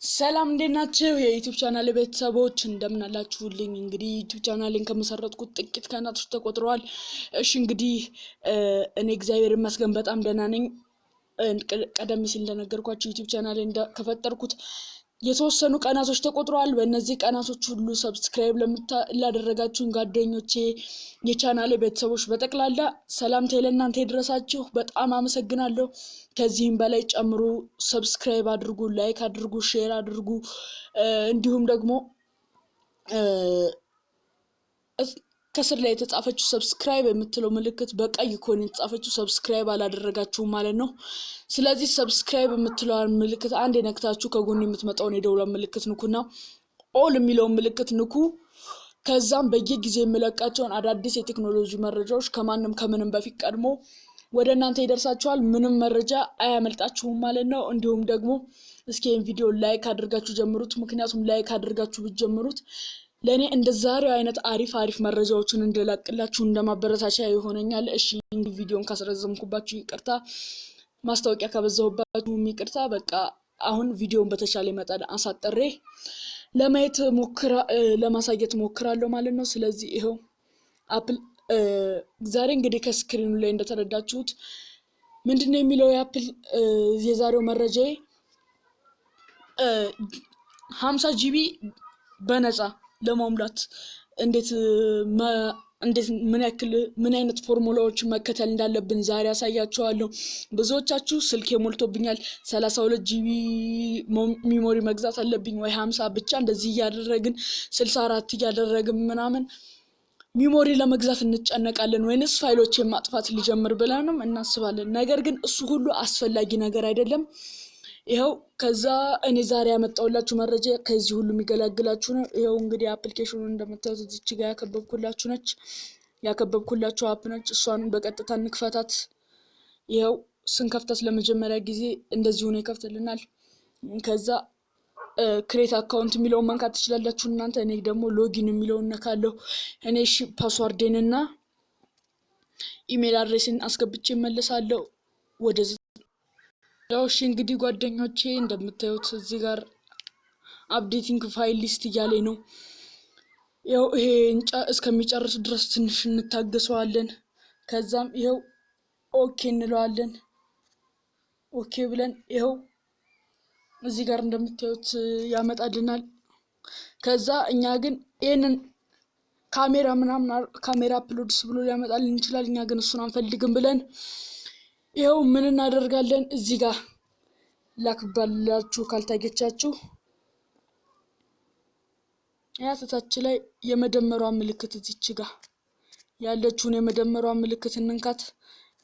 ሰላም እንዴት ናችሁ? የዩቲዩብ ቻናል ቤተሰቦች እንደምን አላችሁልኝ? እንግዲህ ዩቲዩብ ቻናሌን ከመሰረትኩት ጥቂት ቀናቶች ተቆጥረዋል። እሺ እንግዲህ እኔ እግዚአብሔር ይመስገን በጣም ደህና ነኝ። ቀደም ሲል እንደነገርኳችሁ ዩቲዩብ ቻናሌን ከፈጠርኩት የተወሰኑ ቀናቶች ተቆጥረዋል። በእነዚህ ቀናቶች ሁሉ ሰብስክራይብ ላደረጋችሁኝ ጓደኞቼ፣ የቻናሌ ቤተሰቦች በጠቅላላ ሰላምታዬ ለእናንተ ይድረሳችሁ። በጣም አመሰግናለሁ። ከዚህም በላይ ጨምሩ። ሰብስክራይብ አድርጉ፣ ላይክ አድርጉ፣ ሼር አድርጉ። እንዲሁም ደግሞ ከስር ላይ የተጻፈችው ሰብስክራይብ የምትለው ምልክት በቀይ ኮን የተጻፈችው ሰብስክራይብ አላደረጋችሁም ማለት ነው። ስለዚህ ሰብስክራይብ የምትለዋን ምልክት አንድ የነክታችሁ ከጎን የምትመጣውን የደውል ምልክት ንኩና ኦል የሚለውን ምልክት ንኩ። ከዛም በየጊዜው የምለቃቸውን አዳዲስ የቴክኖሎጂ መረጃዎች ከማንም ከምንም በፊት ቀድሞ ወደ እናንተ ይደርሳችኋል። ምንም መረጃ አያመልጣችሁም ማለት ነው። እንዲሁም ደግሞ እስኪ ይሄን ቪዲዮ ላይክ አድርጋችሁ ጀምሩት። ምክንያቱም ላይክ አድርጋችሁ ብትጀምሩት ለኔ እንደዛሬው አይነት አሪፍ መረጃዎችን እንደላቅላችሁ እንደማበረታቻ ይሆነኛል። እሺ ቪዲዮን ካስረዘምኩባችሁ ይቅርታ፣ ማስታወቂያ ካበዛሁባችሁ ይቅርታ። በቃ አሁን ቪዲዮን በተቻለ መጠን አሳጥሬ ለማሳየት ሞክራለሁ ማለት ነው። ስለዚህ ይሄው አፕል ዛሬ እንግዲህ ከስክሪኑ ላይ እንደተረዳችሁት ምንድነው የሚለው የአፕል የዛሬው መረጃዬ 50 ጂቢ በነፃ ለማሙላት እንዴት ምን አይነት ፎርሙላዎችን መከተል እንዳለብን ዛሬ አሳያችኋለሁ። ብዙዎቻችሁ ስልክ ሞልቶብኛል 32 ጂቢ ሚሞሪ መግዛት አለብኝ ወይ 50 ብቻ እንደዚህ እያደረግን 64 እያደረግን ምናምን ሚሞሪ ለመግዛት እንጨነቃለን ወይንስ ፋይሎችን ማጥፋት ሊጀምር ብለንም እናስባለን። ነገር ግን እሱ ሁሉ አስፈላጊ ነገር አይደለም። ይሄው ከዛ እኔ ዛሬ ያመጣሁላችሁ መረጃ ከዚህ ሁሉ የሚገላግላችሁ ነው። ይሄው እንግዲህ አፕሊኬሽኑን እንደምታዩት እዚህ ጋር ያከበብኩላችሁ አፕ ነች። እሷን በቀጥታ እንክፈታት። ይሄው ስንከፍታት ለመጀመሪያ ጊዜ እንደዚህ ሆነ ይከፍትልናል። ከዛ ክሬት አካውንት የሚለውን መንካት ትችላላችሁ እናንተ። እኔ ደግሞ ሎጊን የሚለውን ነካለሁ። እኔ ፓስዋርዴንና ኢሜል አድሬስን አስገብቼ እመለሳለሁ ወደዚህ። ያው እሺ እንግዲህ ጓደኞቼ እንደምታዩት እዚህ ጋር አፕዴቲንግ ፋይል ሊስት እያለኝ ነው። ያው ይሄ እስከሚጨርስ ድረስ ትንሽ እንታገሰዋለን። ከዛም ይሄው ኦኬ እንለዋለን። ኦኬ ብለን ይሄው እዚህ ጋር እንደምታዩት ያመጣልናል። ከዛ እኛ ግን ይሄንን ካሜራ አፕሎድስ ብሎ ሊያመጣልን ይችላል። እኛ ግን እሱን አንፈልግም ብለን ይሄው ምን እናደርጋለን? እዚህ ጋር ላክባላችሁ ካልታገቻችሁ ያተታች ላይ የመደመሯን ምልክት እዚች ጋር ያለችውን የመደመሯን ምልክት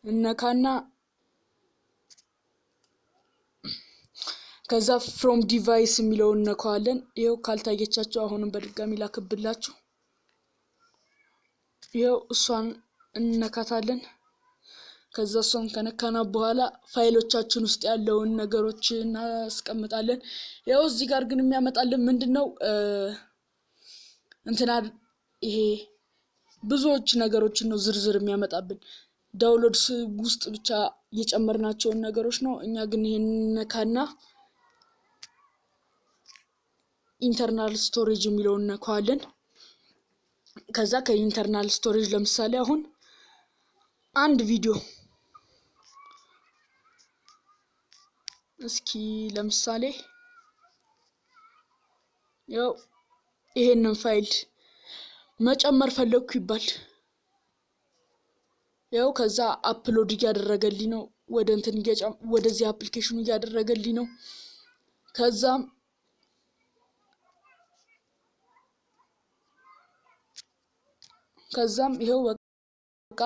እንነካና ከዛ ፍሮም ዲቫይስ የሚለውን ነካዋለን። ይሄው ካልታየቻችሁ አሁንም በድጋሚ ላክብላችሁ። ይሄው እሷን እንነካታለን። ከዛ እሷን ከነካና በኋላ ፋይሎቻችን ውስጥ ያለውን ነገሮች እናስቀምጣለን። ይሄው እዚህ ጋር ግን የሚያመጣልን ምንድነው ይሄ ብዙዎች ነገሮችን ነው ዝርዝር የሚያመጣብን። ዳውንሎድስ ውስጥ ብቻ የጨመርናቸውን ነገሮች ነው። እኛ ግን ይሄን ነካና ኢንተርናል ስቶሬጅ የሚለውን ነካዋለን። ከዛ ከኢንተርናል ስቶሬጅ ለምሳሌ አሁን አንድ ቪዲዮ እስኪ ለምሳሌ ያው ይሄንን ፋይል መጨመር ፈለኩ ይባል። ያው ከዛ አፕሎድ እያደረገልኝ ነው ወደዚህ አፕሊኬሽኑ እያደረገልኝ ነው። ከዛም ይሄው በቃ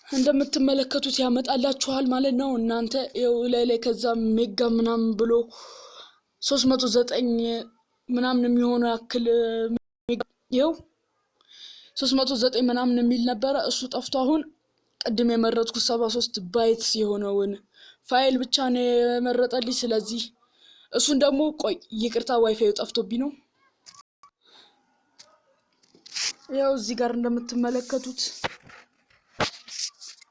እንደምትመለከቱት ያመጣላችኋል ማለት ነው። እናንተ ይሄው ላይ ከዛ ሜጋ ምናምን ብሎ 309 ምናምን የሚሆነው ያክል ይሄው 309 ምናምን የሚል ነበረ። እሱ ጠፍቶ አሁን ቅድም የመረጥኩት 73 ባይትስ የሆነውን ፋይል ብቻ ነው የመረጠልኝ። ስለዚህ እሱን ደግሞ ቆይ ይቅርታ ዋይፋዩ ጠፍቶብኝ ነው። ያው እዚህ ጋር እንደምትመለከቱት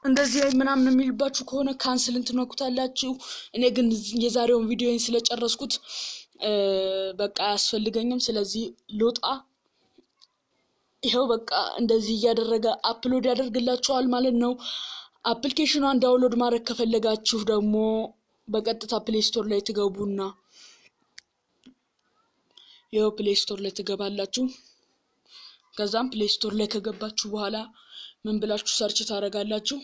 እንደዚህ ምናምን የሚልባችሁ ከሆነ ካንስል እንትነኩታላችሁ። እኔ ግን የዛሬውን ቪዲዮን ስለጨረስኩት በቃ አያስፈልገኝም ስለዚህ ልውጣ። ይሄው በቃ እንደዚህ እያደረገ አፕሎድ ያደርግላችኋል ማለት ነው። አፕሊኬሽኗን ዳውንሎድ ማድረግ ከፈለጋችሁ ደግሞ በቀጥታ ፕሌይ ስቶር ላይ ትገቡና ይሄው ፕሌይ ስቶር ላይ ትገባላችሁ። ከዛም ፕሌይ ስቶር ላይ ከገባችሁ በኋላ ምን ብላችሁ ሰርች ታደርጋላችሁ?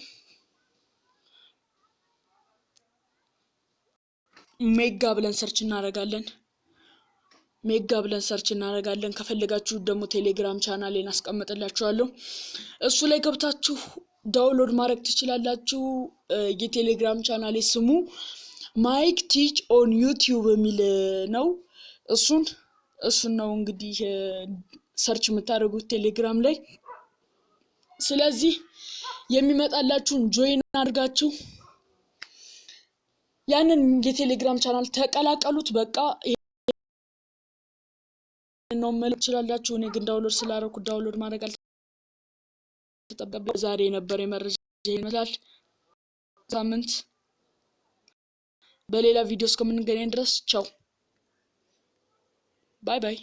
ሜጋ ብለን ሰርች እናደርጋለን። ከፈለጋችሁ ደግሞ ቴሌግራም ቻናሌን አስቀምጥላችኋለሁ። እሱ ላይ ገብታችሁ ዳውንሎድ ማድረግ ትችላላችሁ። የቴሌግራም ቻናሌ ስሙ ማይክ ቲች ኦን ዩቲዩብ የሚል ነው። እሱን ነው እንግዲህ ሰርች የምታደርጉት ቴሌግራም ላይ። ስለዚህ የሚመጣላችሁን ጆይን አድርጋችሁ ያንን የቴሌግራም ቻናል ተቀላቀሉት። በቃ ነው ማለት ይችላልላችሁ። እኔ ግን ዳውንሎድ ስላደረኩት ዳውንሎድ ማድረግ አልተጠበቀብኝም። ዛሬ ነበር የመረጃ ይመስላል። ሳምንት በሌላ ቪዲዮ እስከምንገናኝ ድረስ ቻው ባይ ባይ።